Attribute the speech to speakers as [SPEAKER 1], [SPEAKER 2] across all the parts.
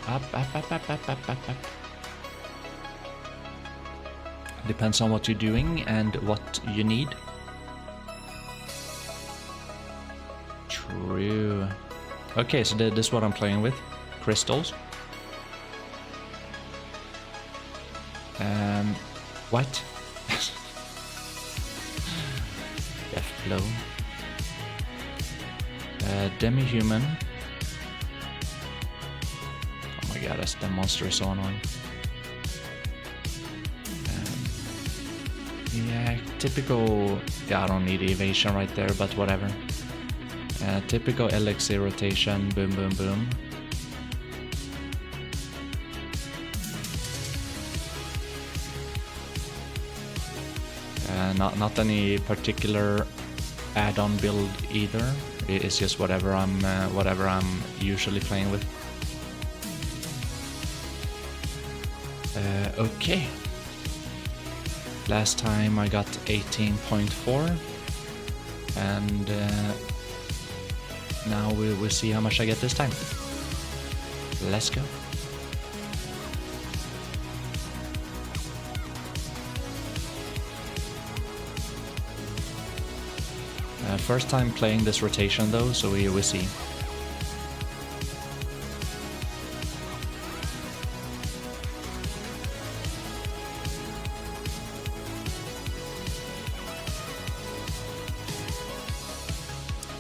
[SPEAKER 1] Up. Depends on what you're doing and what you need. True. Okay, so this is what I'm playing with. Crystals. What? Death blow. Demi-human. Oh my god, that monster is so annoying. Yeah, typical... Yeah, I don't need evasion right there, but whatever. Typical elixir rotation, boom, boom, boom. Not any particular add-on build either. It's just whatever I'm usually playing with. Okay. Last time I got 18.4, and now we'll see how much I get this time. Let's go. First time playing this rotation though, so we will see.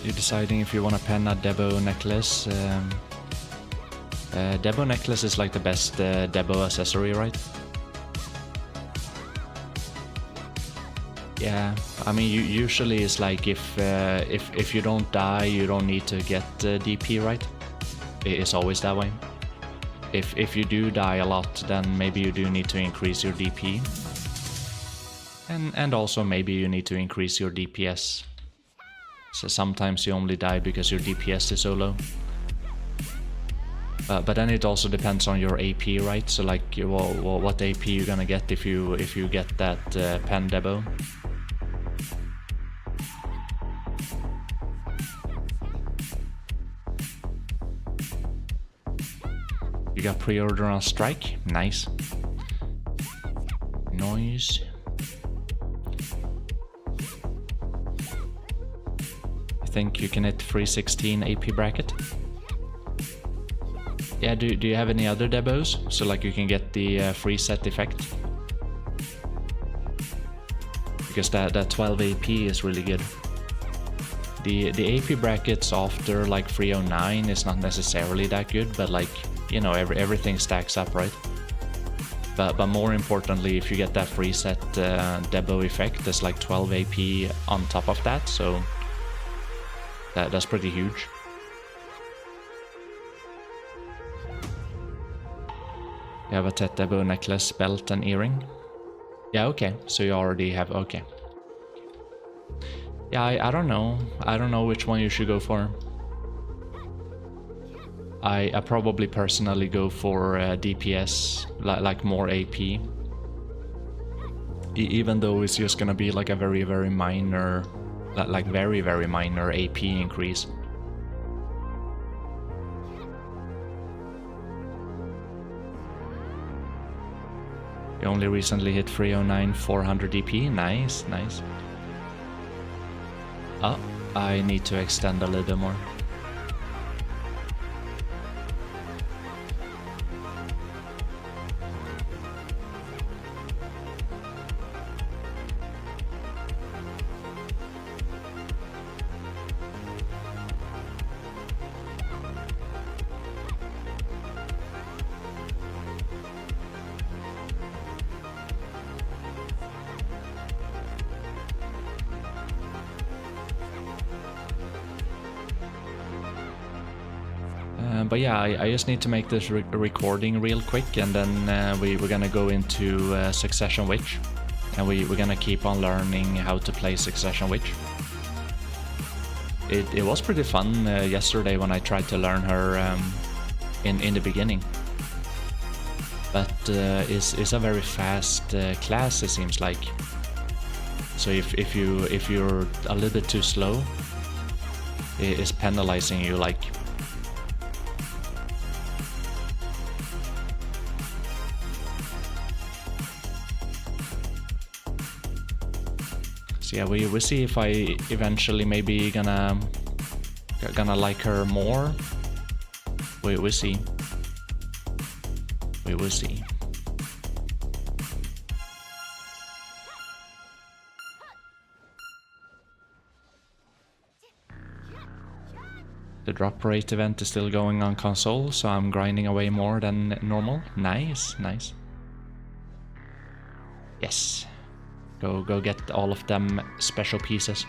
[SPEAKER 1] You're deciding if you want to pen a Debo necklace. Debo necklace is like the best Debo accessory, right? Yeah, I mean, usually it's like if you don't die, you don't need to get DP, right? It's always that way. If you do die a lot, then maybe you do need to increase your DP, and also maybe you need to increase your DPS. So sometimes you only die because your DPS is so low. But then it also depends on your AP, right? So like, what AP you're gonna get if you get that pen Debo. You got pre-order on strike, nice. Noise. You think you can hit 316 AP bracket? Yeah, do you have any other Debos? So like you can get the free set effect? Because that 12 AP is really good. The AP brackets after like 309 is not necessarily that good, but like, you know, everything stacks up, right? But more importantly, if you get that free set Debo effect, there's like 12 AP on top of that, so that's pretty huge. You have a Tet Debo necklace, belt, and earring. Yeah, okay. So you already have, okay. Yeah, I don't know. I don't know which one you should go for. I probably personally go for DPS, like more AP. Even though it's just gonna be like a very, very minor, like very, very minor AP increase. You only recently hit 309, 400 DP. Nice, nice. Oh, I need to extend a little bit more. But yeah, I just need to make this recording real quick, and then we're gonna go into Succession Witch, and we're gonna keep on learning how to play Succession Witch. It was pretty fun yesterday when I tried to learn her in the beginning, but it's a very fast class, it seems like. So if you're a little bit too slow, it's penalizing you, like. So yeah, we see if I eventually maybe gonna like her more. We will see. We will see. The drop rate event is still going on console, so I'm grinding away more than normal. Nice, nice. Yes. Go get all of them special pieces.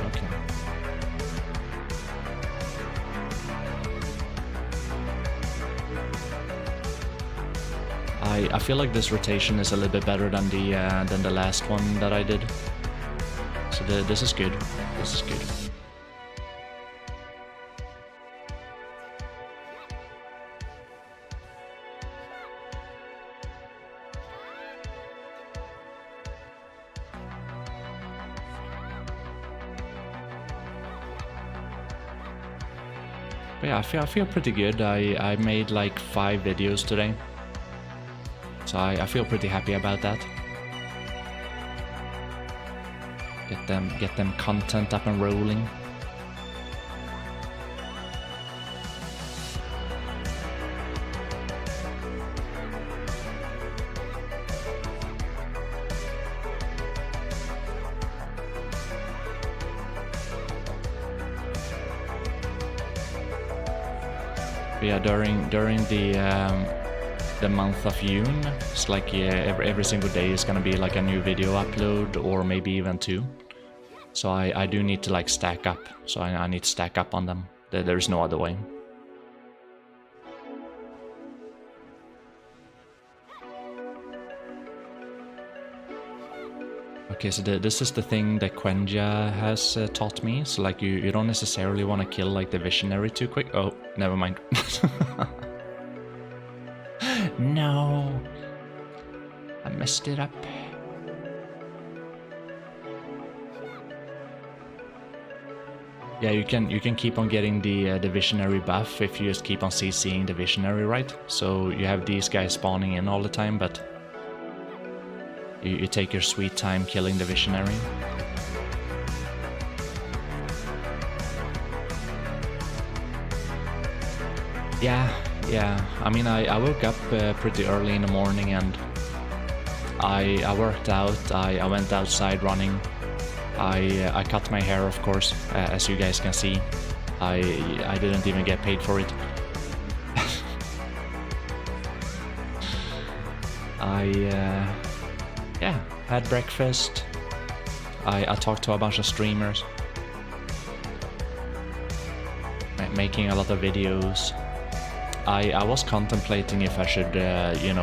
[SPEAKER 1] Okay. I feel like this rotation is a little bit better than the last one that I did. So this is good. This is good. But yeah, I feel pretty good. I made like 5 videos today. So I feel pretty happy about that. Get them content up and rolling. But yeah, during the month of June, it's like, yeah, every single day is gonna be like a new video upload, or maybe even 2. So I do need to like stack up. So I need to stack up on them. There's no other way. Okay, so this is the thing that Quenya has taught me. So like you don't necessarily want to kill like the visionary too quick. Oh, never mind. No, I messed it up. Yeah, you can keep on getting the visionary buff if you just keep on CCing the visionary, right? So you have these guys spawning in all the time, but you take your sweet time killing the visionary. Yeah. I mean, I woke up pretty early in the morning and I worked out. I went outside running. I cut my hair, of course, as you guys can see. I didn't even get paid for it. Yeah, had breakfast. I talked to a bunch of streamers, making a lot of videos. I was contemplating if I should,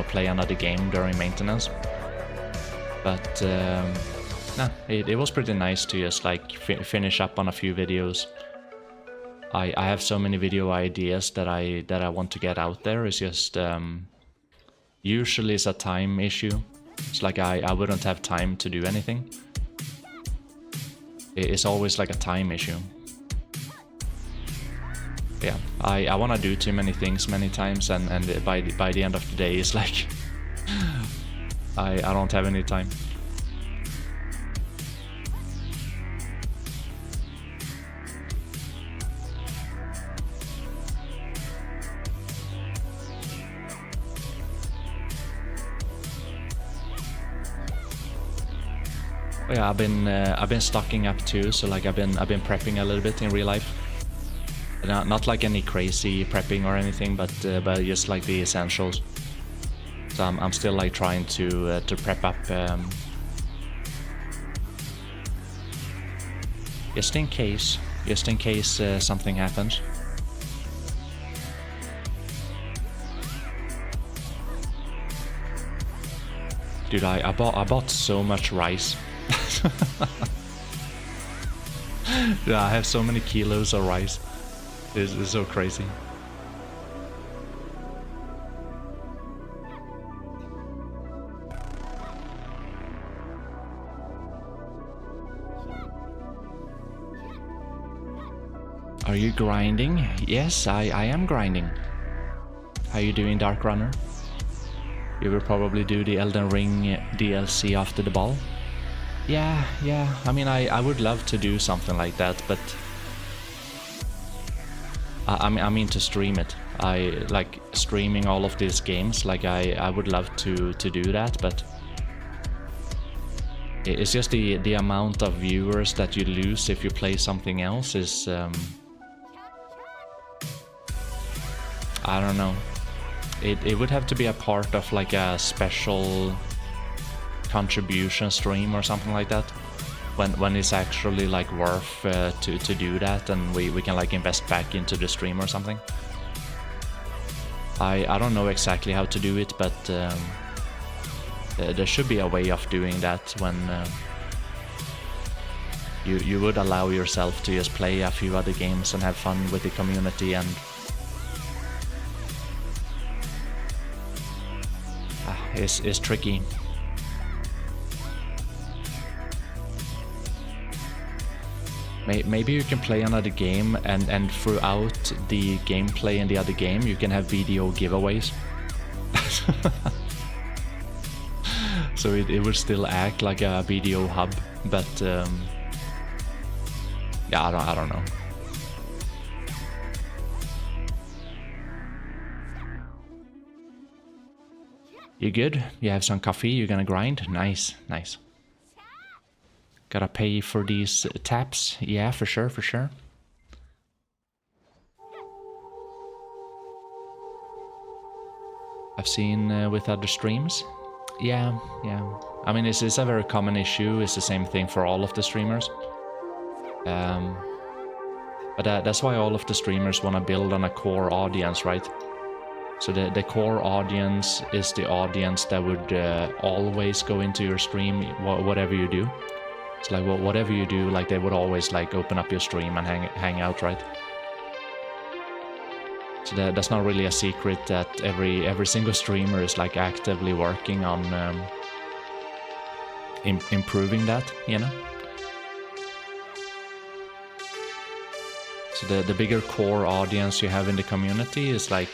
[SPEAKER 1] play another game during maintenance, but nah, it was pretty nice to just like finish up on a few videos. I have so many video ideas that I want to get out there. It's just usually it's a time issue. It's like I wouldn't have time to do anything. It's always like a time issue. Yeah, I want to do too many things many times, and by the end of the day it's like I don't have any time. But yeah, I've been stocking up too, so like I've been prepping a little bit in real life. Not like any crazy prepping or anything, but just like the essentials. So I'm still like trying to prep up, just in case something happens. Dude, I bought so much rice. Yeah, I have so many kilos of rice. It's so crazy. Are you grinding? Yes, I am grinding. How you doing, Dark Runner? You will probably do the Elden Ring DLC after the ball. Yeah. I mean, I would love to do something like that, but I mean to stream it. I like streaming all of these games. Like I would love to do that, but it's just the amount of viewers that you lose if you play something else is I don't know. It would have to be a part of like a special contribution stream or something like that, when it's actually like worth to do that, and we can like invest back into the stream or something. I don't know exactly how to do it, but there should be a way of doing that when you would allow yourself to just play a few other games and have fun with the community, and it's tricky. Maybe you can play another game, and throughout the gameplay in the other game you can have BDO giveaways. So it would still act like a BDO hub, but yeah, I don't know. You good? You have some coffee? You're gonna grind? Nice. Gotta pay for these taps? Yeah, for sure. I've seen with other streams. Yeah. I mean, it's a very common issue. It's the same thing for all of the streamers. But that's why all of the streamers want to build on a core audience, right? So the core audience is the audience that would always go into your stream, whatever you do. It's like whatever you do, like they would always like open up your stream and hang out, right? So that's not really a secret that every single streamer is like actively working on improving that, you know. So the bigger core audience you have in the community is like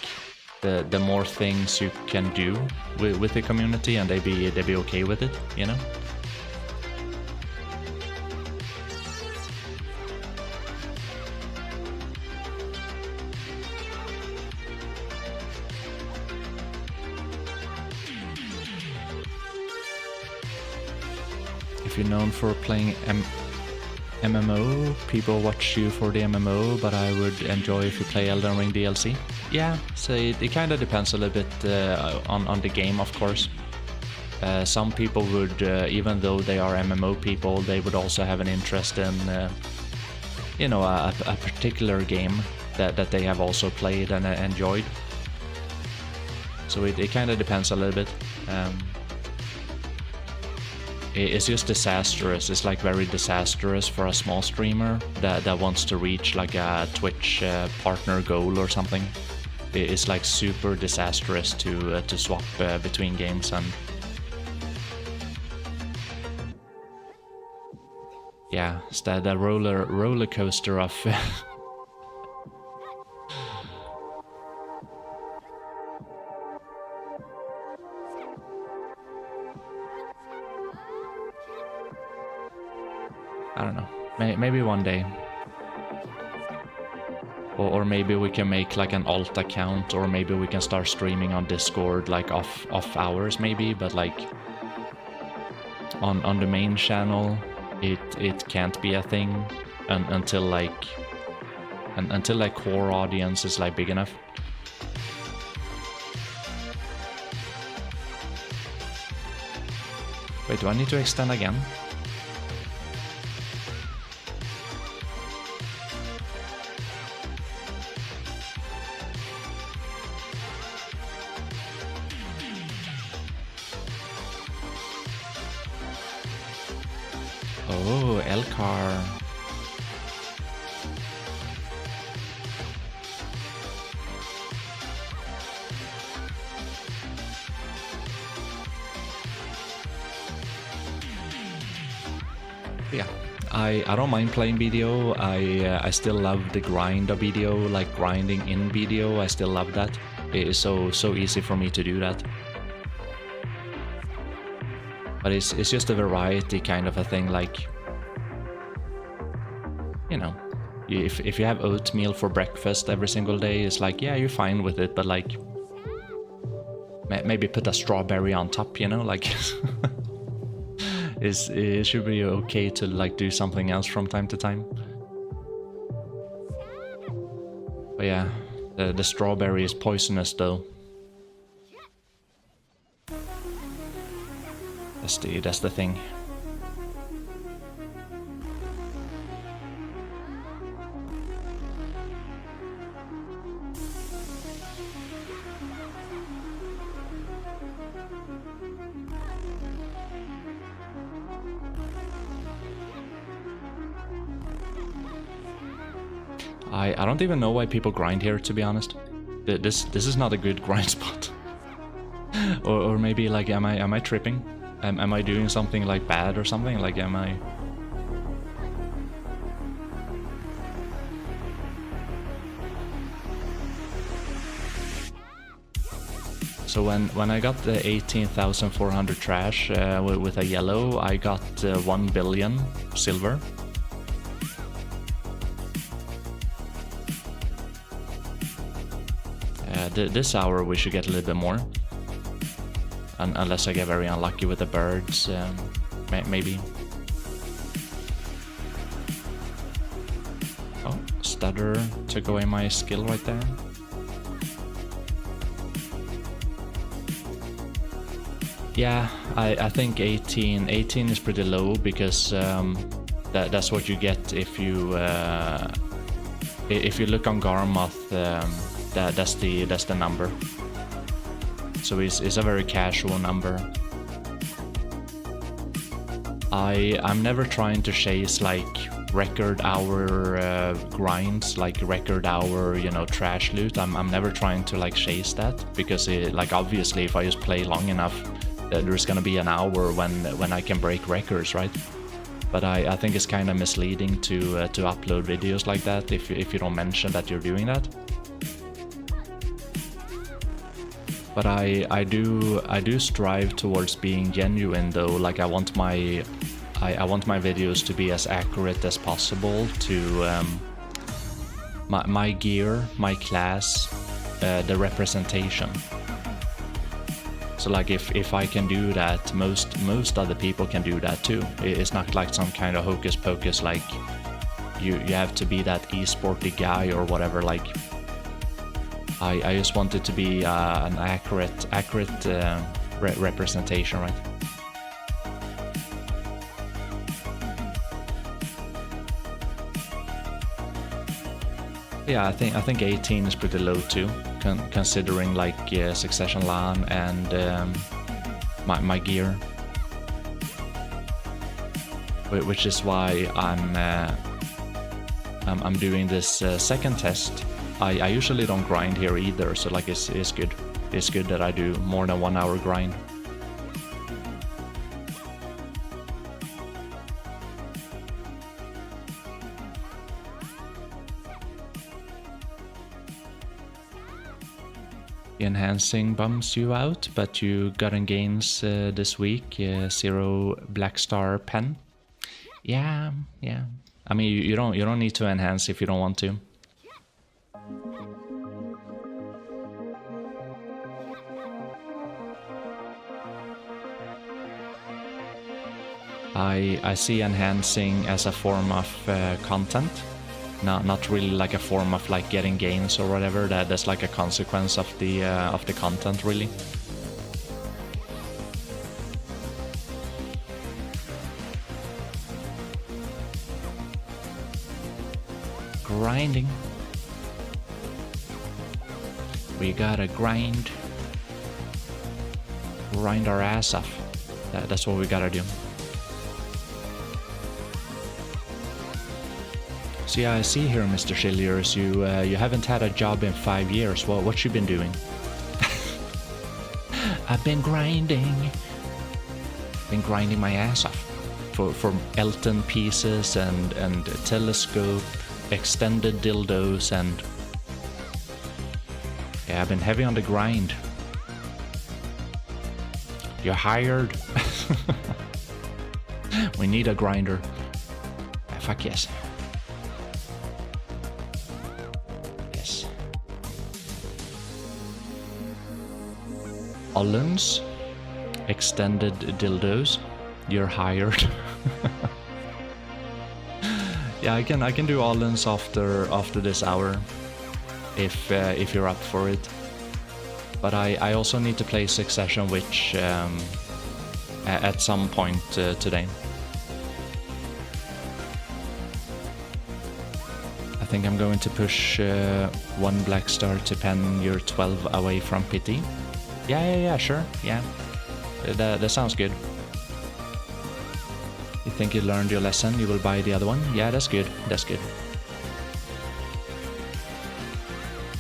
[SPEAKER 1] the more things you can do with the community, and they be okay with it, you know. If you're known for playing MMO, people watch you for the MMO, but I would enjoy if you play Elden Ring DLC. Yeah, so it kind of depends a little bit on the game, of course. Some people would, even though they are MMO people, they would also have an interest in, you know, a particular game that they have also played and enjoyed. So it kind of depends a little bit. It's just disastrous. It's like very disastrous for a small streamer that wants to reach like a Twitch partner goal or something. It's like super disastrous to swap between games, and yeah, it's that roller coaster of I don't know. Maybe one day. Or maybe we can make like an alt account, or maybe we can start streaming on Discord like off hours maybe, but like on the main channel it can't be a thing until like core audience is like big enough. Wait, do I need to extend again? Oh, Elcar. Yeah, I don't mind playing BDO. I still love the grind of BDO, like grinding in BDO. I still love that. It is so easy for me to do that. But it's just a variety kind of a thing, like, you know, if you have oatmeal for breakfast every single day, it's like, yeah, you're fine with it, but like, maybe put a strawberry on top, you know, like, it should be okay to like do something else from time to time. But yeah, the strawberry is poisonous though. That's the thing. I don't even know why people grind here, to be honest. This is not a good grind spot. or maybe like, am I tripping? Am I doing something like bad or something? Like, am I? So when I got the 18,400 trash with a yellow, I got 1 billion silver. This hour we should get a little bit more. Unless I get very unlucky with the birds, maybe. Oh, stutter took away my skill right there. Yeah, I think 18 is pretty low because that's what you get if you look on Garmoth. That's the number. So it's a very casual number. I'm never trying to chase like record hour grinds, like record hour, you know, trash loot. I'm never trying to like chase that because like obviously if I just play long enough, there's gonna be an hour when I can break records, right? But I think it's kind of misleading to upload videos like that if you don't mention that you're doing that. But I do strive towards being genuine though. Like I want my videos to be as accurate as possible to my gear, my class, the representation. So like if I can do that, most other people can do that too. It's not like some kind of hocus pocus like you have to be that esporty guy or whatever. Like I just want it to be an accurate representation, right? Yeah, I think 18 is pretty low too, considering like Succession Lahn and my gear, which is why I'm doing this second test. I usually don't grind here either, so like it's good. It's good that I do more than 1 hour grind. Enhancing bums you out, but you gotten gains this week. 0 black star pen. Yeah. I mean, you don't need to enhance if you don't want to. I see enhancing as a form of content, not really like a form of like getting gains or whatever. That's like a consequence of the content, really. Grinding. We gotta grind our ass off. That's what we gotta do. So yeah, I see here, Mr. Chilliers, you haven't had a job in 5 years. Well, what you been doing? I've been grinding. Been grinding my ass off for Elton pieces and telescope, extended dildos, and yeah, I've been heavy on the grind. You're hired. We need a grinder. Fuck yes. Yes. Ollens, extended dildos. You're hired. Yeah, I can do Ollens after this hour, if you're up for it. But I also need to play Succession, which at some point today. I think I'm going to push 1 black star to pen your 12 away from pity. Yeah, sure, yeah. That sounds good. You think you learned your lesson, you will buy the other one? Yeah, that's good, that's good.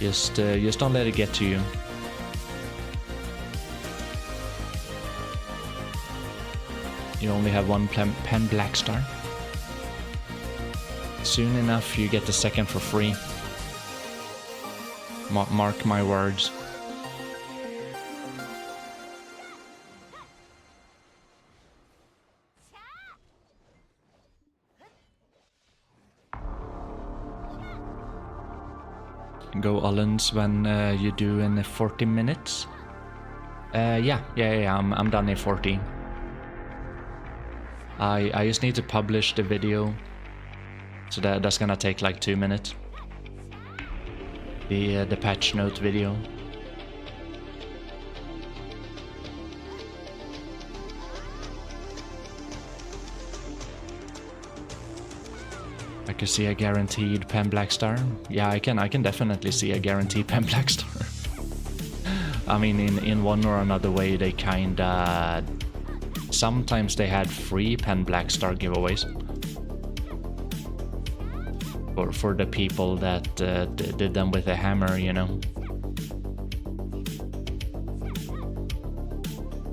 [SPEAKER 1] Just don't let it get to you. You only have 1 pen black star. Soon enough you get the second for free. Mark my words. Go Ollens when you do in 40 minutes. Yeah, I'm done in 40. I just need to publish the video, so that's gonna take like 2 minutes. The patch note video. I can see a guaranteed pen black star. Yeah, I can definitely see a guaranteed pen black star. I mean, in one or another way, they kinda. Sometimes they had free pen black star giveaways for the people that did them with a hammer, you know.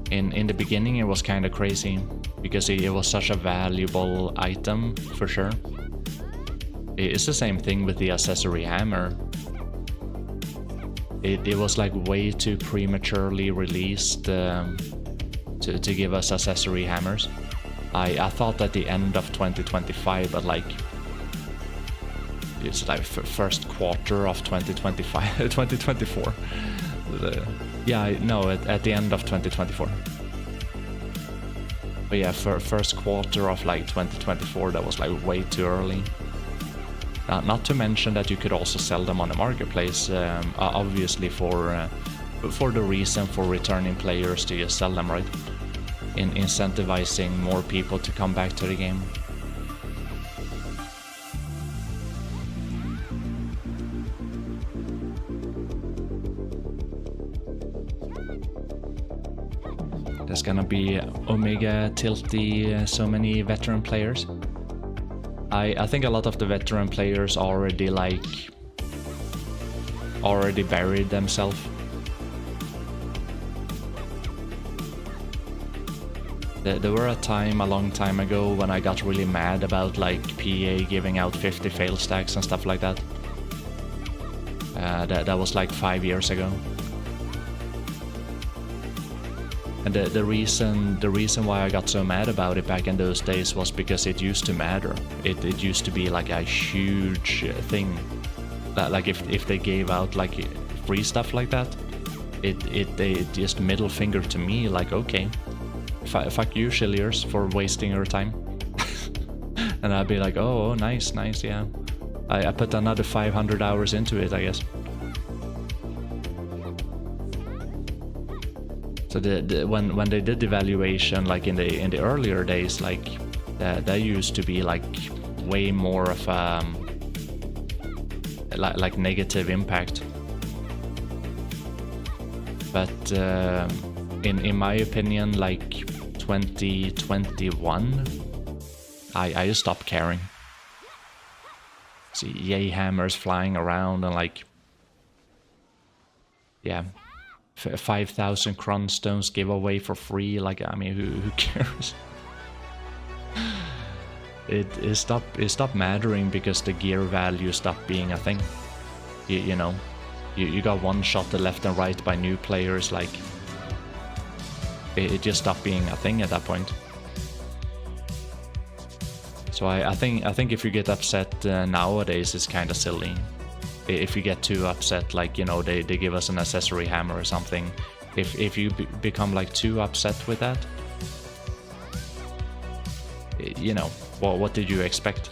[SPEAKER 1] In the beginning, it was kind of crazy because it was such a valuable item for sure. It's the same thing with the accessory hammer. It was like way too prematurely released to give us accessory hammers. I thought at the end of 2025, but like it's like first quarter of 2025, 2024. Yeah, no, at the end of 2024. But yeah, for first quarter of like 2024, that was like way too early. Not to mention that you could also sell them on the marketplace, obviously for the reason for returning players to just sell them, right? In incentivizing more people to come back to the game. There's gonna be Omega Tilty, so many veteran players. I think a lot of the veteran players already buried themselves. There were a long time ago when I got really mad about like PA giving out 50 fail stacks and stuff like that. That was like 5 years ago. And the reason why I got so mad about it back in those days was because it used to matter. It used to be like a huge thing. Like if they gave out like free stuff like that, it just middle finger to me like, okay, fuck you, Chilliers, for wasting your time. And I'd be like, oh, nice, yeah. I put another 500 hours into it, I guess. So when they did the evaluation, like in the earlier days, like that used to be like way more of like negative impact. But in my opinion, like 2021, I just stopped caring. see yay hammers flying around and like, yeah, 5,000 cron stones giveaway for free. Like, I mean, who cares? It stopped mattering because the gear value stopped being a thing. You know, you got one shot to left and right by new players. Like, it just stopped being a thing at that point. So I think if you get upset nowadays, it's kind of silly. If you get too upset, like, you know, they give us an accessory hammer or something. If you become like too upset with that, you know, what did you expect?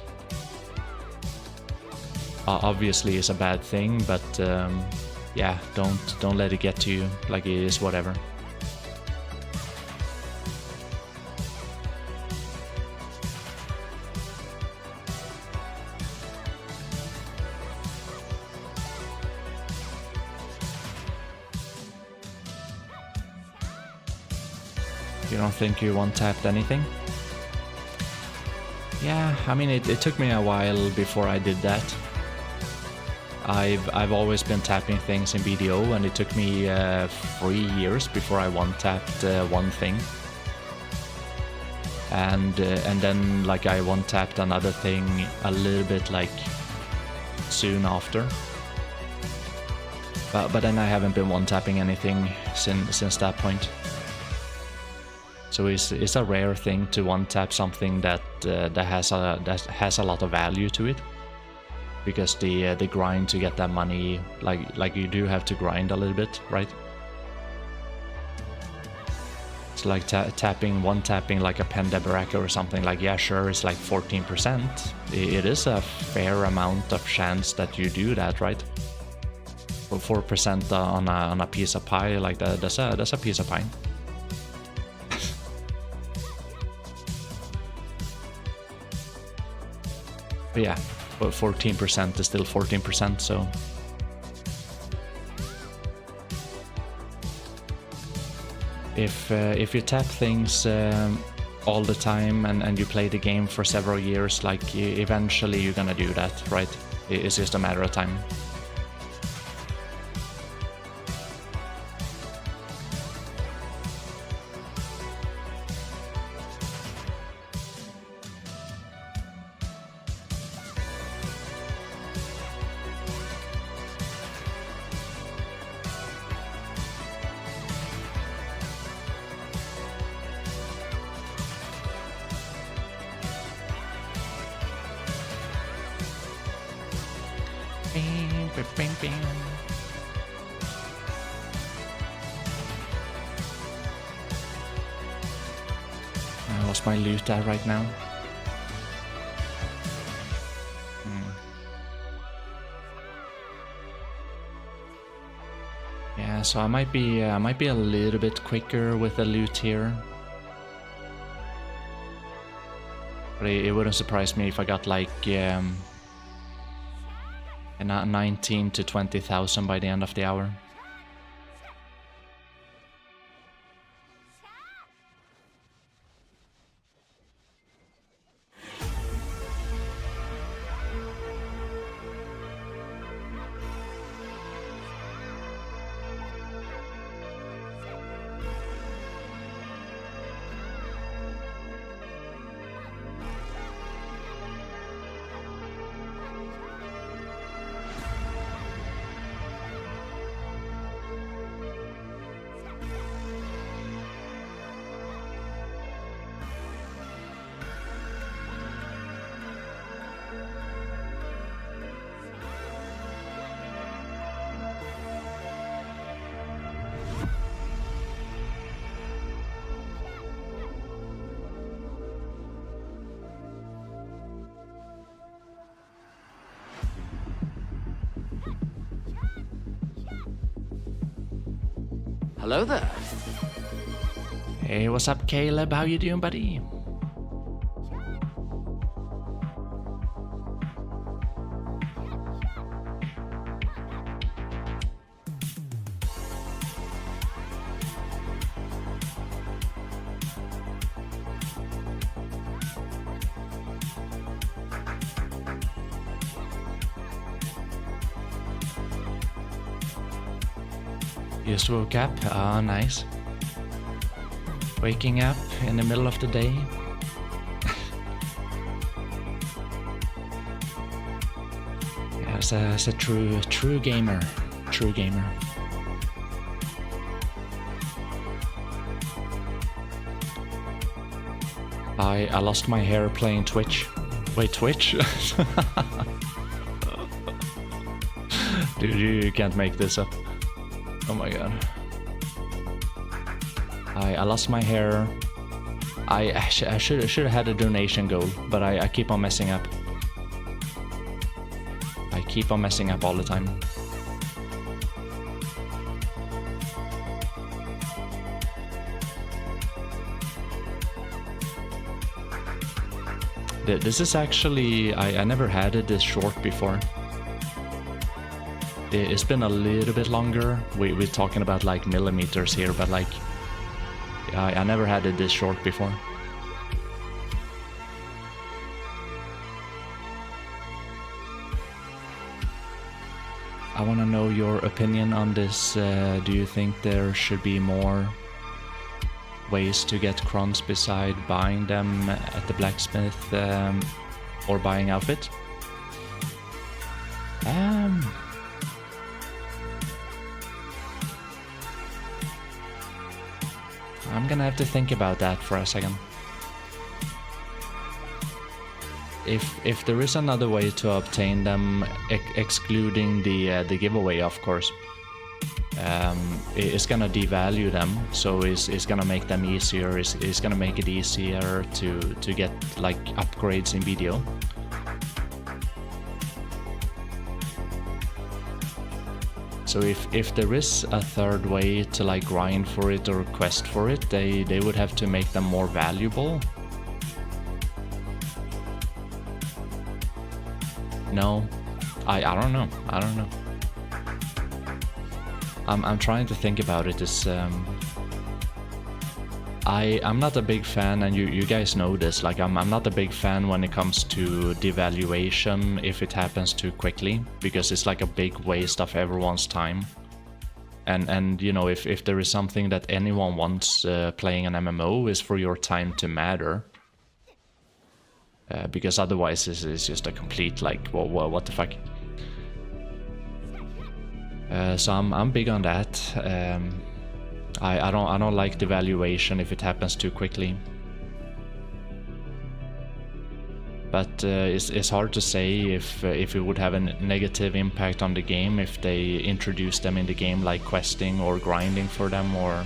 [SPEAKER 1] Obviously it's a bad thing, but yeah, don't let it get to you. Like, it is whatever. You don't think you one-tapped anything? Yeah, I mean, it took me a while before I did that. I've always been tapping things in BDO, and it took me 3 years before I one-tapped one thing. And then like I one-tapped another thing a little bit like soon after. But then I haven't been one-tapping anything since that point. So it's a rare thing to one-tap something that has a lot of value to it, because the grind to get that money, like you do have to grind a little bit, right? It's like one-tapping like a Pendebaraka or something. Like, yeah, sure, it's like 14%. It is a fair amount of chance that you do that, right? For 4% on a piece of pie, like that's a piece of pie. But yeah, but 14% is still 14%, so... If you tap things all the time and you play the game for several years, like, eventually you're gonna do that, right? It's just a matter of time. I lost my loot at right now. Yeah, so I might be a little bit quicker with the loot here. But it wouldn't surprise me if I got like 19 to 20,000 by the end of the hour.
[SPEAKER 2] Hello there.
[SPEAKER 1] Hey, what's up, Caleb? How you doing, buddy? Just woke up. Ah, nice. Waking up in the middle of the day. Yeah, as a true gamer. True gamer. I lost my hair playing Twitch. Wait, Twitch? Dude, you can't make this up. Oh my god. I lost my hair. I should have had a donation goal, but I keep on messing up. I keep on messing up all the time. This is actually, I never had it this short before. It's been a little bit longer. We're talking about like millimeters here, but like, I never had it this short before. I want to know your opinion on this. Do you think there should be more ways to get crons beside buying them at the blacksmith or buying outfit? I'm gonna have to think about that for a second. If there is another way to obtain them, excluding the giveaway, of course, it's gonna devalue them, so it's gonna make them easier. It's gonna make it easier to get like upgrades in BDO. So if there is a third way to like grind for it or quest for it, they would have to make them more valuable. No, I don't know. I don't know. I'm trying to think about it. I'm not a big fan, and you guys know this. Like I'm not a big fan when it comes to devaluation if it happens too quickly, because it's like a big waste of everyone's time. And you know, if there is something that anyone wants playing an MMO, is for your time to matter. Because otherwise this is just a complete like what the fuck. So I'm big on that. I don't like devaluation if it happens too quickly. But it's hard to say if it would have a negative impact on the game if they introduce them in the game, like questing or grinding for them, or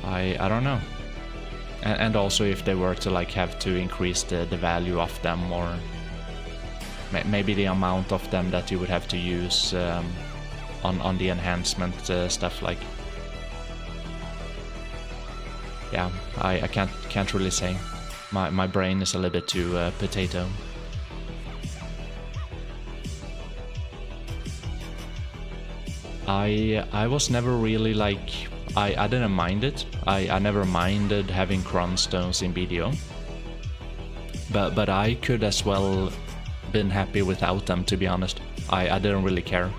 [SPEAKER 1] I don't know. And also if they were to like have to increase the value of them, or maybe the amount of them that you would have to use on the enhancement stuff, like. Yeah, I can't really say. My brain is a little bit too potato. I was never really like, I didn't mind it. I never minded having cron stones in BDO. But I could as well been happy without them, to be honest. I didn't really care.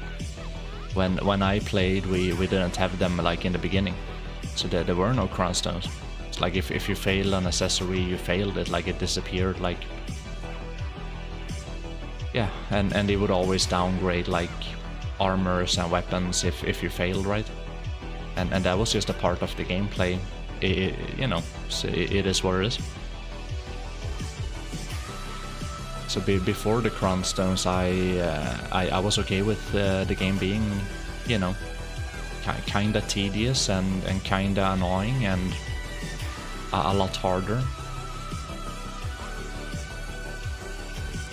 [SPEAKER 1] When I played, we didn't have them like in the beginning. So there were no crown stones. It's like if you fail an accessory, you failed it, like it disappeared, like. Yeah, and it would always downgrade like armors and weapons if you failed, right? And that was just a part of the gameplay. You know, so it is what it is. So before the crown stones, I was okay with the game being, you know, kinda tedious and kinda annoying and a lot harder.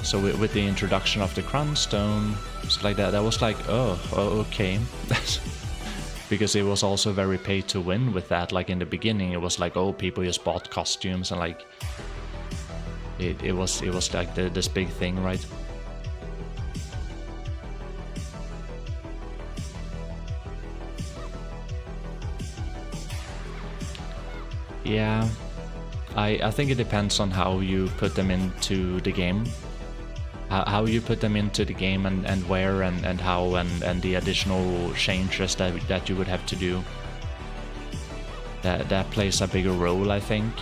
[SPEAKER 1] So with the introduction of the crown stone, it's like that was like, oh okay. Because it was also very pay to win with that. Like in the beginning, it was like, oh, people just bought costumes and like it was like this big thing, right? Yeah, I think it depends on how you put them into the game. how you put them into the game and where and how and the additional changes that you would have to do. That plays a bigger role, I think.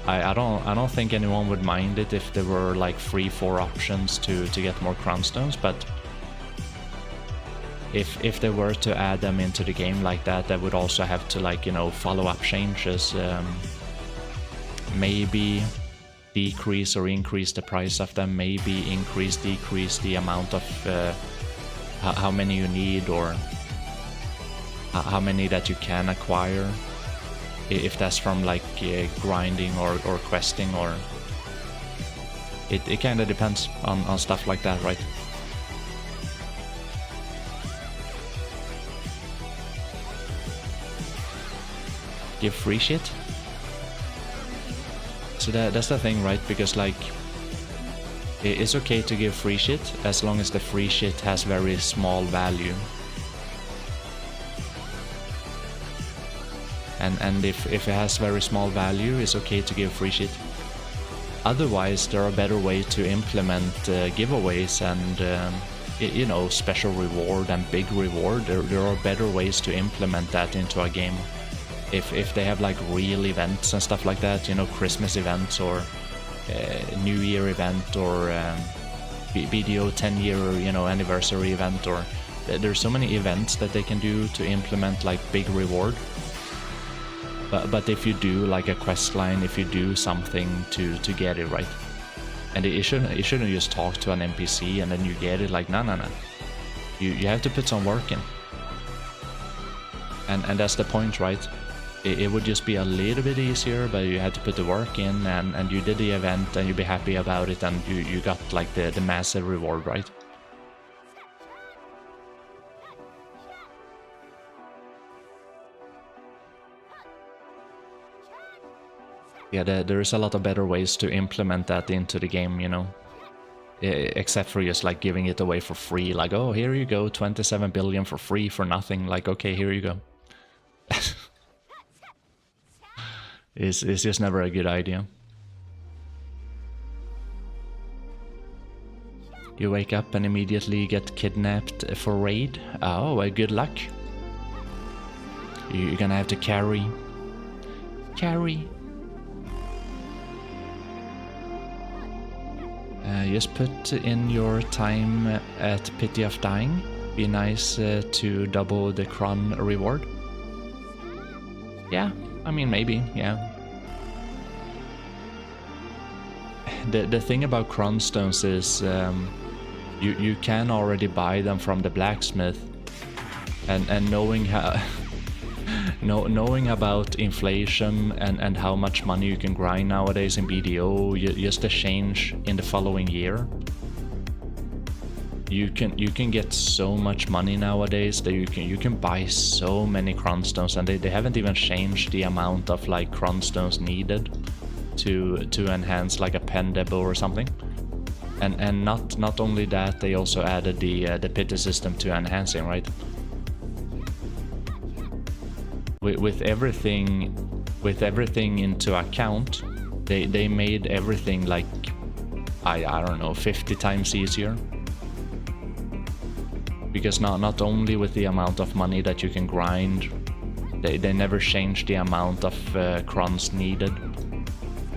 [SPEAKER 1] I don't think anyone would mind it if there were like 3-4 options to get more crown stones, but if they were to add them into the game like that, they would also have to, like, you know, follow up changes, maybe decrease or increase the price of them, maybe decrease the amount of how many you need, or how many that you can acquire, if that's from like grinding or questing, or it kind of depends on stuff like that, right? Give free shit? So that's the thing, right? Because like it's okay to give free shit as long as the free shit has very small value. And if it has very small value, it's okay to give free shit. Otherwise, there are better ways to implement giveaways and you know, special reward and big reward. There are better ways to implement that into a game. If they have like real events and stuff like that, you know, Christmas events or New Year event or BDO 10-year, you know, anniversary event, or there's so many events that they can do to implement like big reward. But if you do like a quest line, if you do something to get it right, and it shouldn't just talk to an NPC and then you get it, like no. You have to put some work in, and that's the point, right? It would just be a little bit easier, but you had to put the work in, and you did the event and you'd be happy about it, and you got like the massive reward, right? Yeah, there is a lot of better ways to implement that into the game, you know, except for just like giving it away for free, like, oh, here you go, 27 billion for free for nothing, like, okay, here you go. It's just never a good idea. You wake up and immediately get kidnapped for raid. Oh, well, good luck. You're gonna have to carry. Just put in your time at Pity of Dying. Be nice to double the crown reward. Yeah, I mean, maybe, yeah. The thing about crown stones is you can already buy them from the blacksmith, and knowing how knowing about inflation and how much money you can grind nowadays in BDO, just a change in the following year, you can get so much money nowadays that you can buy so many crown stones, and they haven't even changed the amount of like crown stones needed to enhance like a pen depot or something. And not only that, they also added the pity system to enhancing, right? With everything into account, they made everything like I don't know, 50 times easier. Because not only with the amount of money that you can grind, they never changed the amount of crowns needed,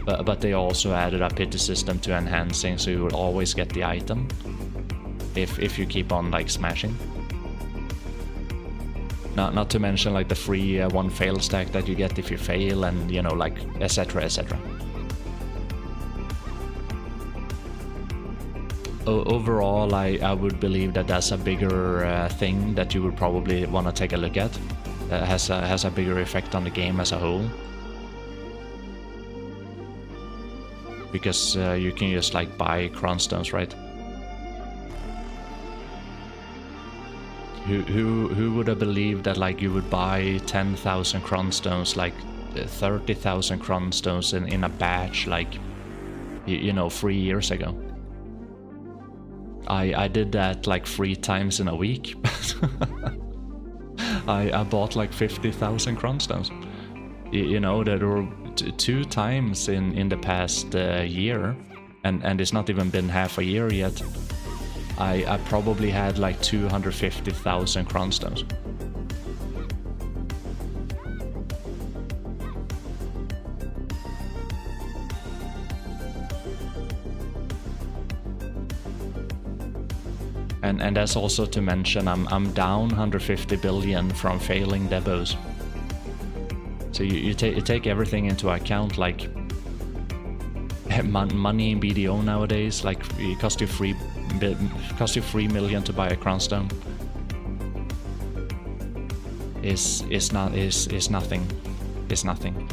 [SPEAKER 1] but they also added a pity system to enhancing, so you will always get the item if you keep on like smashing. Not to mention like the free one fail stack that you get if you fail, and you know, like etc. Overall, I would believe that that's a bigger thing that you would probably want to take a look at. That has a bigger effect on the game as a whole. Because you can just like buy crown stones, right? Who would have believed that like you would buy 10,000 crown stones, like 30,000 crown stones in a batch, like you know, 3 years ago? I did that like 3 times in a week. I bought like 50,000 crown stones. You know, there were 2 times in the past year and it's not even been half a year yet, I probably had like 250,000 cronstones. And that's also to mention I'm down 150 billion from failing debos. So you take everything into account, like money in BDO nowadays, like it costs you 3 million to buy a cronstone. Is nothing. It's nothing.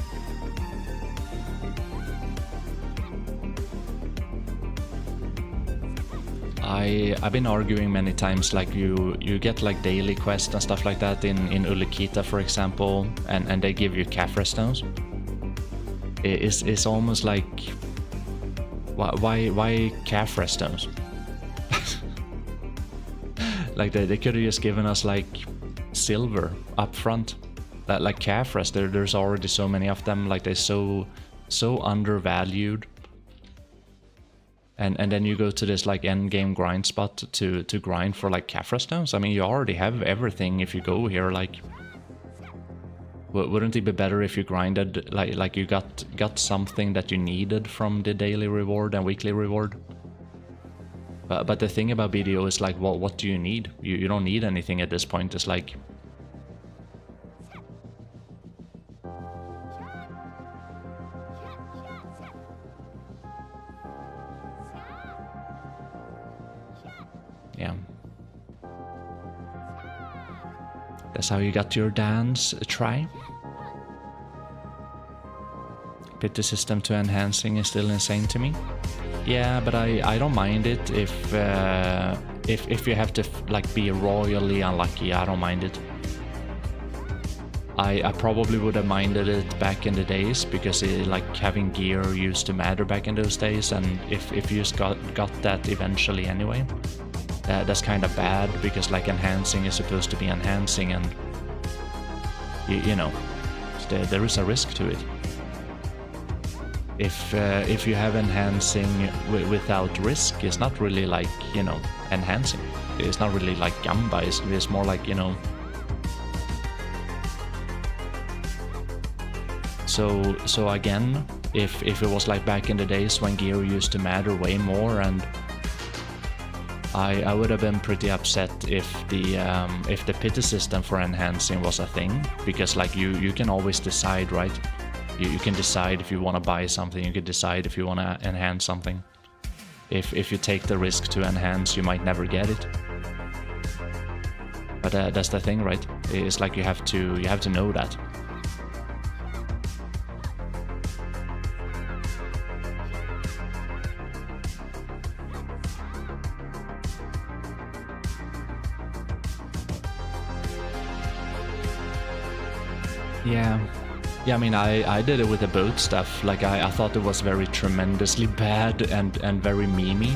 [SPEAKER 1] I've been arguing many times, like you get like daily quests and stuff like that in Ulukita, for example, and they give you Kafra stones. It's almost like, why Kafra stones? Like they could have just given us like silver up front. Like Kafras, there's already so many of them, like they're so undervalued. And then you go to this like end game grind spot to grind for like Kafra stones. I mean, you already have everything if you go here. Like, wouldn't it be better if you grinded like you got something that you needed from the daily reward and weekly reward? But the thing about BDO is like, well, what do you need? You don't need anything at this point. It's like, yeah. That's how you got your dance try. Pity system to enhancing is still insane to me. Yeah, but I don't mind it if you have to like be royally unlucky. I don't mind it. I probably would have minded it back in the days because like having gear used to matter back in those days, and if you just got that eventually anyway, that's kind of bad because like enhancing is supposed to be enhancing, and you know there is a risk to it. If you have enhancing without risk, it's not really like, you know, enhancing. It's not really like Gamba. It's more like, you know. So again, if it was like back in the days when gear used to matter way more, and I would have been pretty upset if the pity system for enhancing was a thing, because like you can always decide, right? You can decide if you want to buy something, you can decide if you want to enhance something. If you take the risk to enhance, you might never get it. But that's the thing, right? It's like you have to know that. Yeah. Yeah, I mean, I did it with the boat stuff. Like, I thought it was very tremendously bad and very memey.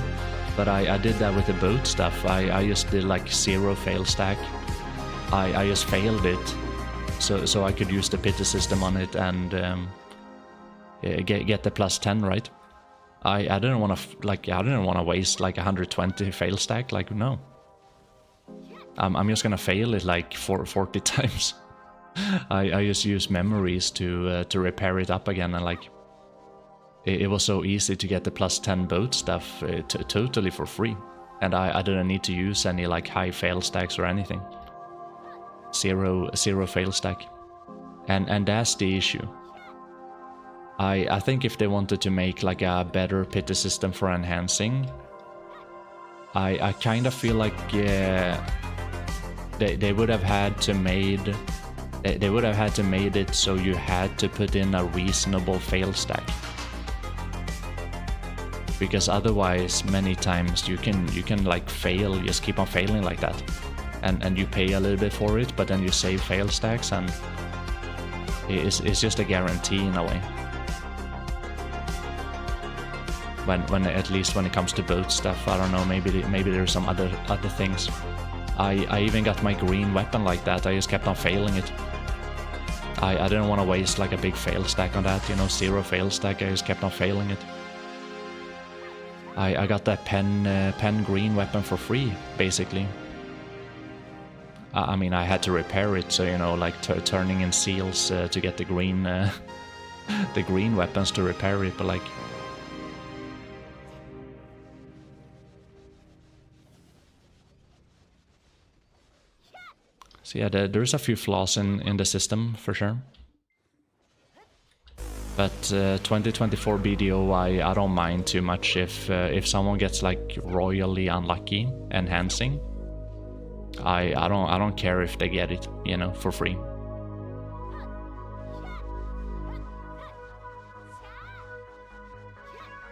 [SPEAKER 1] But I did that with the boat stuff. I just did like 0 fail stack. I just failed it, so I could use the pity system on it and get the +10, right? I didn't want to waste like 120 fail stack. Like, no. I'm just gonna fail it like 40 times. I just use memories to repair it up again, and like it was so easy to get the +10 boat stuff totally for free, and I didn't need to use any like high fail stacks or anything. Zero fail stack, and that's the issue. I think if they wanted to make like a better pity system for enhancing, I kind of feel like they would have had to made. They would have had to made it so you had to put in a reasonable fail stack, because otherwise many times you can like fail, just keep on failing like that, and you pay a little bit for it, but then you save fail stacks, and it's just a guarantee in a way. When at least when it comes to boat stuff, I don't know, maybe there's some other things. I even got my green weapon like that. I just kept on failing it. I didn't want to waste like a big fail stack on that, you know, 0 fail stack. I just kept on failing it. I got that pen green weapon for free, basically. I mean, I had to repair it, so you know, like turning in seals to get the green the green weapons to repair it, but like. So yeah, there's a few flaws in the system for sure. But 2024 BDO, I don't mind too much if someone gets like royally unlucky enhancing. I don't care if they get it, you know, for free.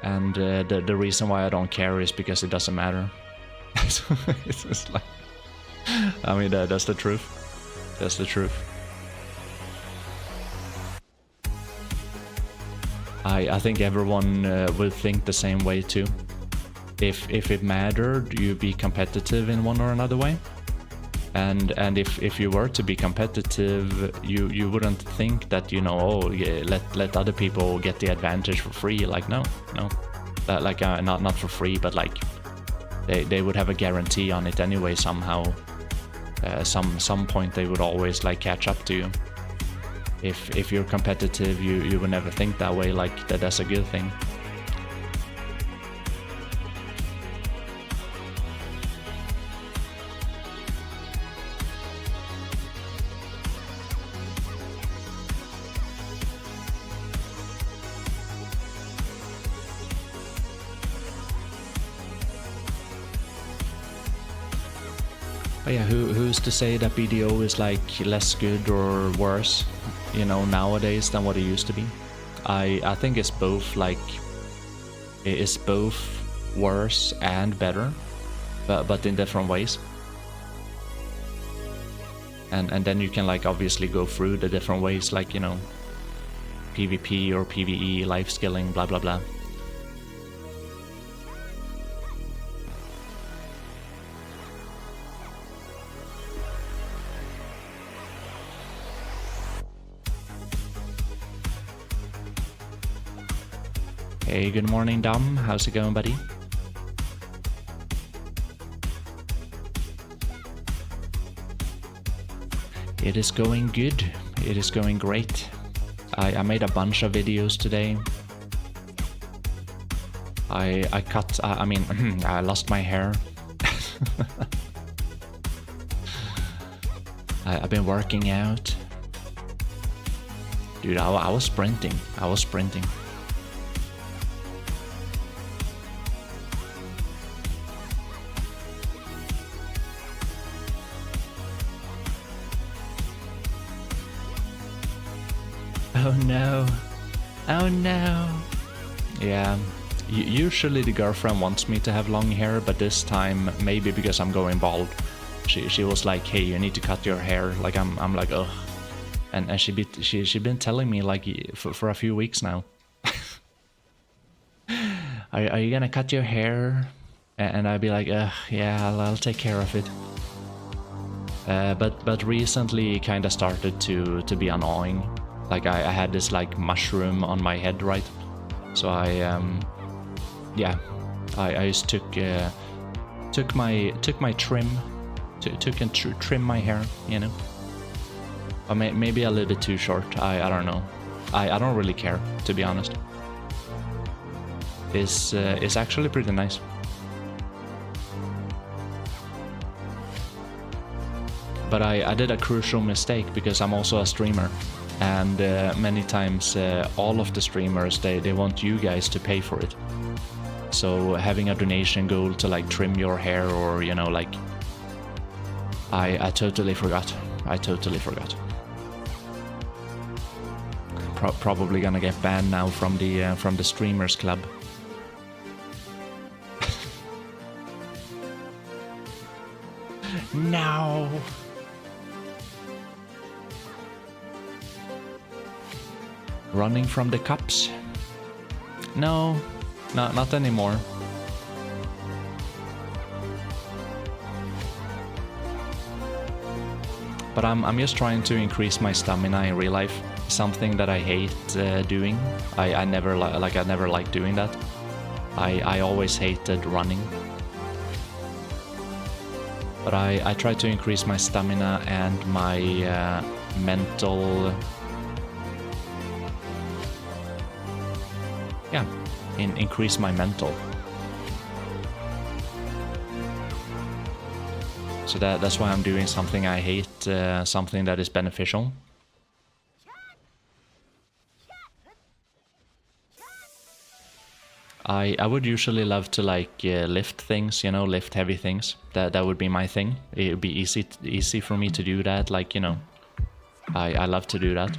[SPEAKER 1] And the reason why I don't care is because it doesn't matter. It's just like, I mean, that's the truth. That's the truth. I think everyone will think the same way too. If it mattered, you'd be competitive in one or another way. And if you were to be competitive, you wouldn't think that, you know, oh yeah, let other people get the advantage for free. Like no, like not for free, but like they would have a guarantee on it anyway somehow. Some point they would always like catch up to you. If you're competitive, you would never think that way. Like that's a good thing. But yeah, who's to say that BDO is like less good or worse, you know, nowadays than what it used to be? I think it's both, like, it's both worse and better, but in different ways. And then you can like obviously go through the different ways, like, you know, PvP or PVE, life skilling, blah blah blah. Hey, good morning, Dom. How's it going, buddy? It is going good. It is going great. I made a bunch of videos today. I lost my hair. I've been working out. Dude, I was sprinting. Oh no. Oh no. Yeah. Usually the girlfriend wants me to have long hair, but this time, maybe because I'm going bald, she was like, hey, you need to cut your hair. Like I'm like, ugh. And she been telling me like for a few weeks now. Are you gonna cut your hair? And I'd be like, ugh, yeah, I'll take care of it. But recently it kind of started to be annoying. Like I had this like mushroom on my head, right? So I just took my trim, took and trim my hair, you know. Or maybe a little bit too short. I don't know. I don't really care, to be honest. It's actually pretty nice. But I did a crucial mistake because I'm also a streamer. And many times all of the streamers, they want you guys to pay for it. So having a donation goal to like trim your hair, or you know, like I totally forgot. Probably gonna get banned now from the streamers club. No. Running from the cops? No, not anymore. But I'm just trying to increase my stamina in real life. Something that I hate doing. I never liked doing that. I always hated running. But I try to increase my stamina and my mental... Yeah, increase my mental. So that's why I'm doing something I hate, something that is beneficial. I would usually love to like lift things, you know, lift heavy things. That would be my thing. It would be easy for me to do that, like, you know. I love to do that.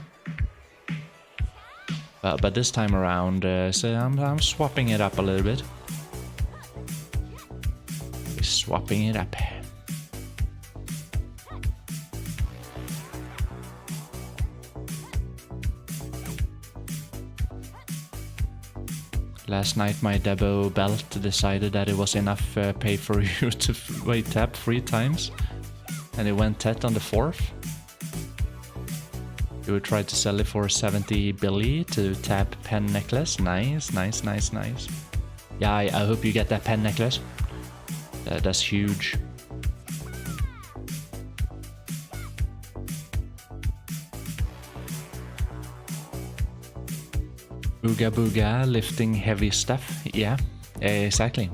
[SPEAKER 1] But this time around, so I'm swapping it up a little bit. Swapping it up. Last night my Debo belt decided that it was enough pay for you to tap 3 times. And it went tet on the 4th. You would try to sell it for 70 billy to tap pen necklace. Nice, nice, nice, nice. Yeah, I hope you get that pen necklace. That's huge. Booga booga, lifting heavy stuff. Yeah, exactly.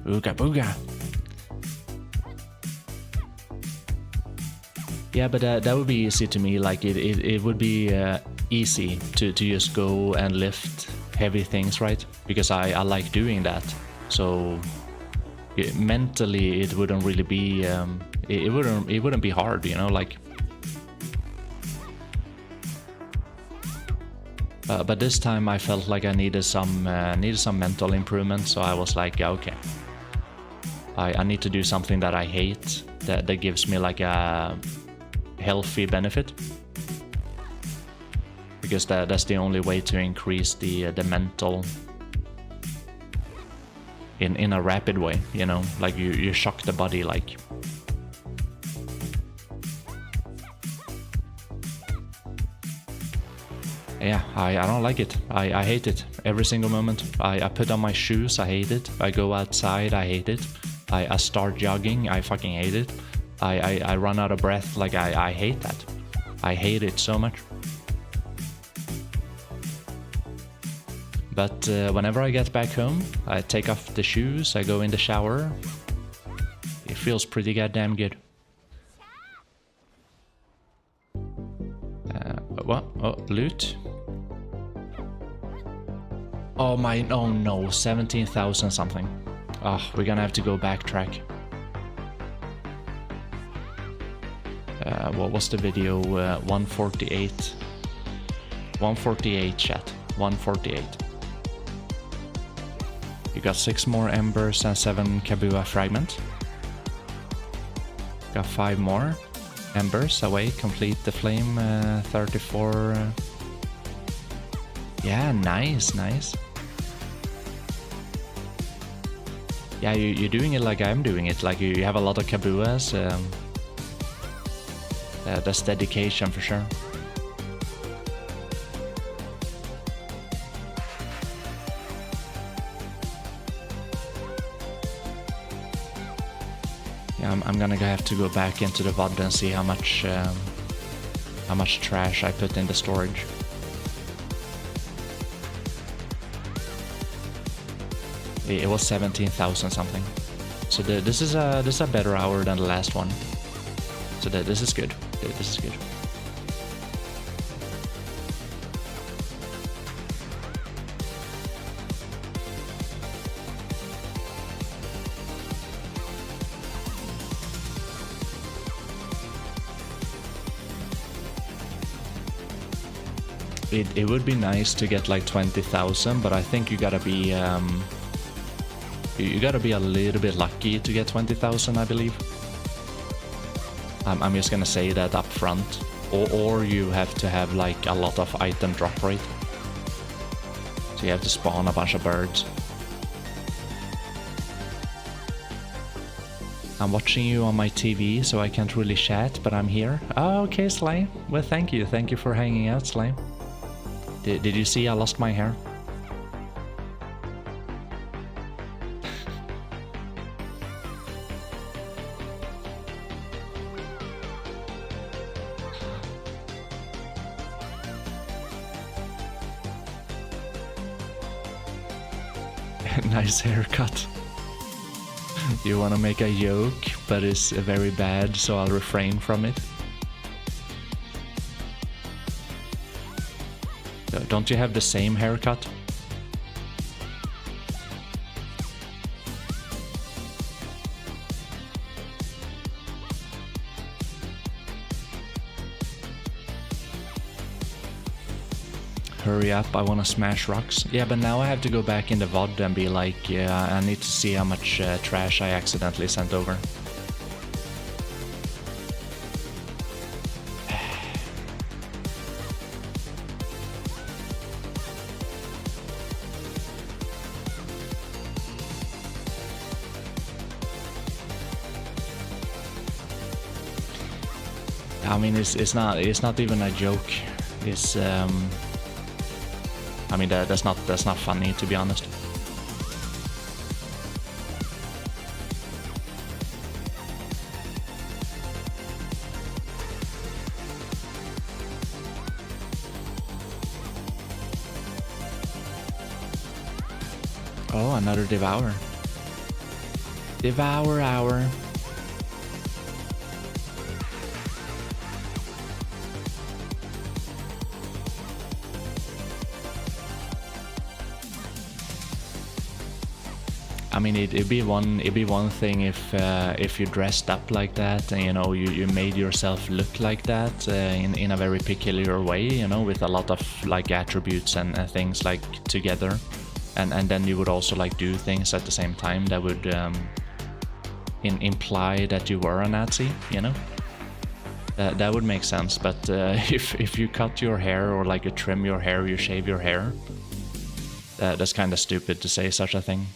[SPEAKER 1] Booga booga. Yeah, but that would be easy to me. Like it would be easy to just go and lift heavy things, right? Because I like doing that. So mentally, it wouldn't really be. It wouldn't be hard, you know, like. But this time I felt like I needed some mental improvement, so I was like, yeah, okay. I need to do something that I hate that gives me like a healthy benefit, because that's the only way to increase the mental in a rapid way, you know, like you shock the body like. Yeah, I don't like it. I hate it every single moment. I put on my shoes, I hate it. I go outside, I hate it. I start jogging, I fucking hate it. I run out of breath, like I hate that. I hate it so much. But whenever I get back home, I take off the shoes, I go in the shower. It feels pretty goddamn good. What? Oh, loot. Oh my, oh no, 17,000 something. Oh, we're gonna have to go backtrack. What was the video? 148. 148 chat. 148. You got 6 more embers and 7 Kabua fragments. Got 5 more embers away. Complete the flame. 34. Yeah, nice, nice. Yeah, you're doing it like I'm doing it. Like you have a lot of Kabuas. That's dedication for sure. Yeah, I'm gonna have to go back into the VOD and see how much trash I put in the storage. It was 17,000 something. So this is a better hour than the last one. So this is good. This is good. It would be nice to get like 20,000, but I think you gotta be you gotta be a little bit lucky to get 20,000, I believe. I'm just gonna say that up front, or you have to have like a lot of item drop rate. So you have to spawn a bunch of birds. I'm watching you on my TV, so I can't really chat, but I'm here. Oh, okay, Slime. Well, thank you for hanging out, Slime. Did you see I lost my hair? Nice haircut. You wanna make a joke, but it's very bad, so I'll refrain from it. Don't you have the same haircut? Hurry up, I wanna smash rocks. Yeah, but now I have to go back in the VOD and be like, yeah, I need to see how much trash I accidentally sent over. I mean, it's not even a joke. It's I mean, that's not funny, to be honest. Oh, another devour. Devour hour. I mean, it'd be one thing if you dressed up like that and, you know, you made yourself look like that in a very peculiar way, you know, with a lot of like attributes and things like together, and then you would also like do things at the same time that would imply that you were a Nazi, you know. That would make sense, but if you cut your hair, or like you trim your hair, you shave your hair, that's kind of stupid to say such a thing.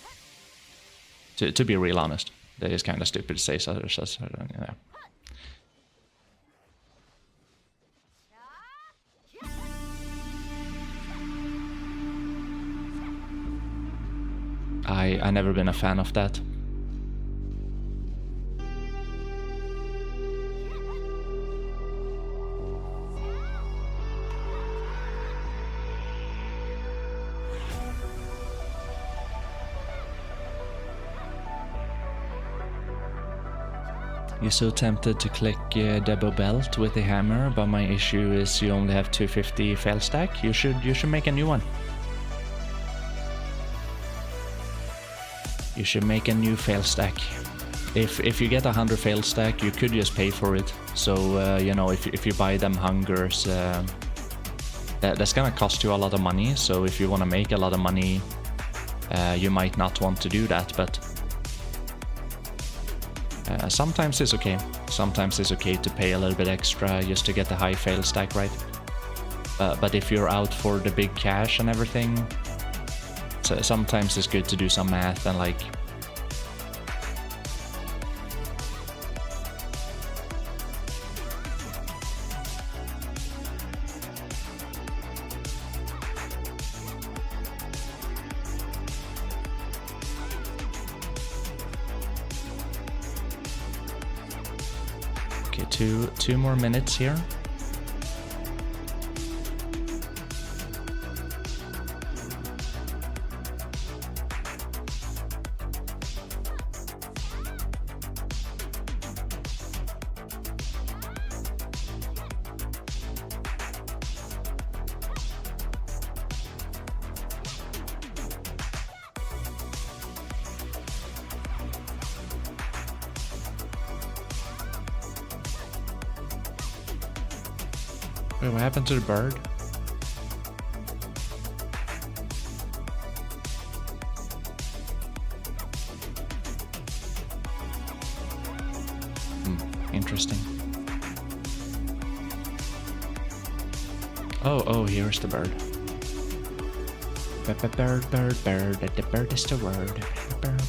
[SPEAKER 1] To be real honest, that is kind of stupid to say such. Yeah. I never been a fan of that. You're so tempted to click Debo Belt with the hammer, but my issue is you only have 250 fail stack. You should make a new one. You should make a new fail stack. If you get 100 fail stack, you could just pay for it. So you know, if you buy them hungers, that's gonna cost you a lot of money. So if you want to make a lot of money, you might not want to do that, but. Sometimes it's okay. Sometimes it's okay to pay a little bit extra just to get the high fail stack right. But if you're out for the big cash and everything, so sometimes it's good to do some math and like... Two more minutes here. Wait, what happened to the bird? Interesting. Oh, here's the bird. Bird, the bird is the word. Bird.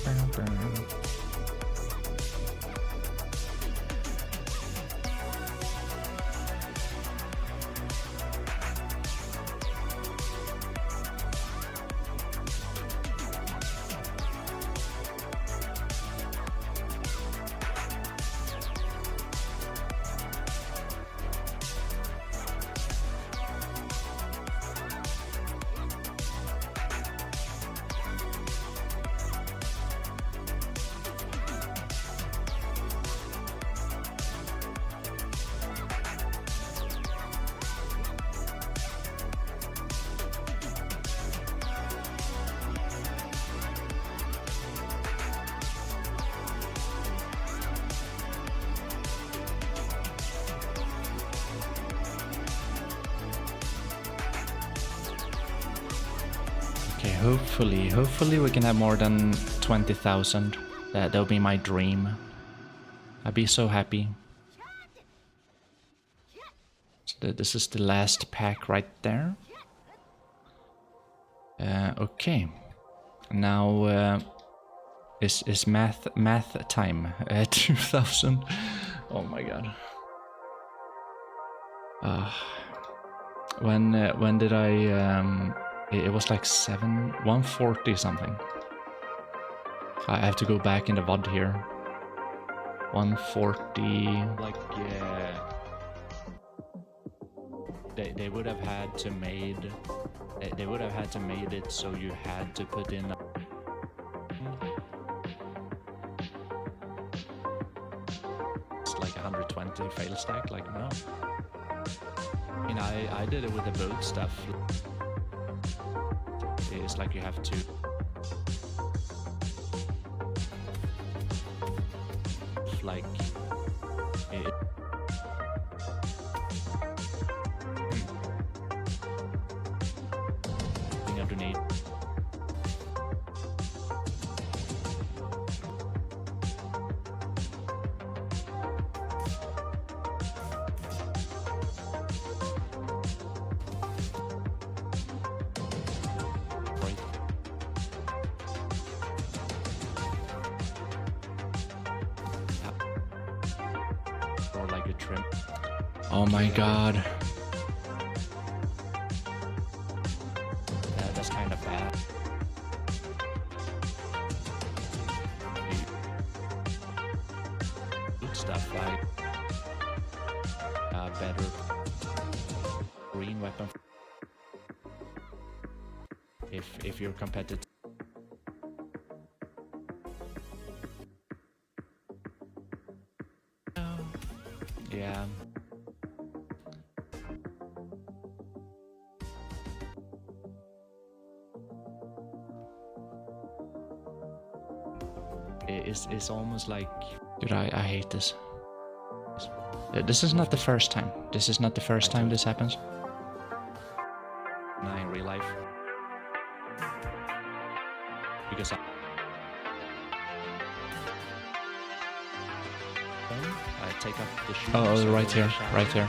[SPEAKER 1] Okay, hopefully we can have more than 20,000. That'll be my dream. I'd be so happy. So this is the last pack right there. Okay. Now is math time. 2,000. Oh my god. When did I? It was like 140 something. I have to go back in the VOD here. 140. Like they would have had to made. They would have had to made it so you had to put in. It's like 120 fail stack. Like no. I mean, I did it with the boat stuff. It's like you have to. Like it. I think I do need. Oh my god. That's kind of bad. Good stuff like better green weapon if you're competitive. Yeah. It's almost like, dude, I hate this. This is not the first time. This is not the first time this happens. Nah, in real life. Because I take off the shoes. Oh, right here, right here. It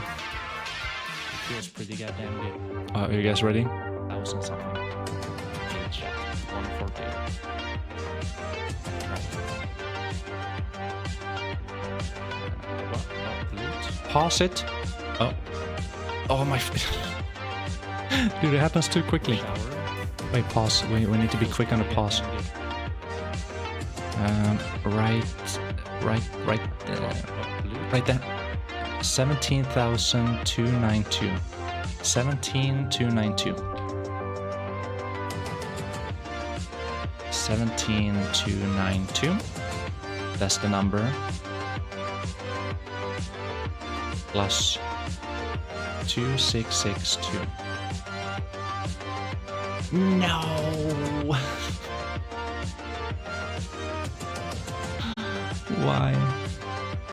[SPEAKER 1] feels pretty goddamn good. Are you guys ready? 1,000 something. 140. Pause it. Oh my. Dude, it happens too quickly. Wait, pause. We need to be quick on the pause. Right there. 17,292. 17,292. 17,292. That's the number. Plus 2662. No. Why?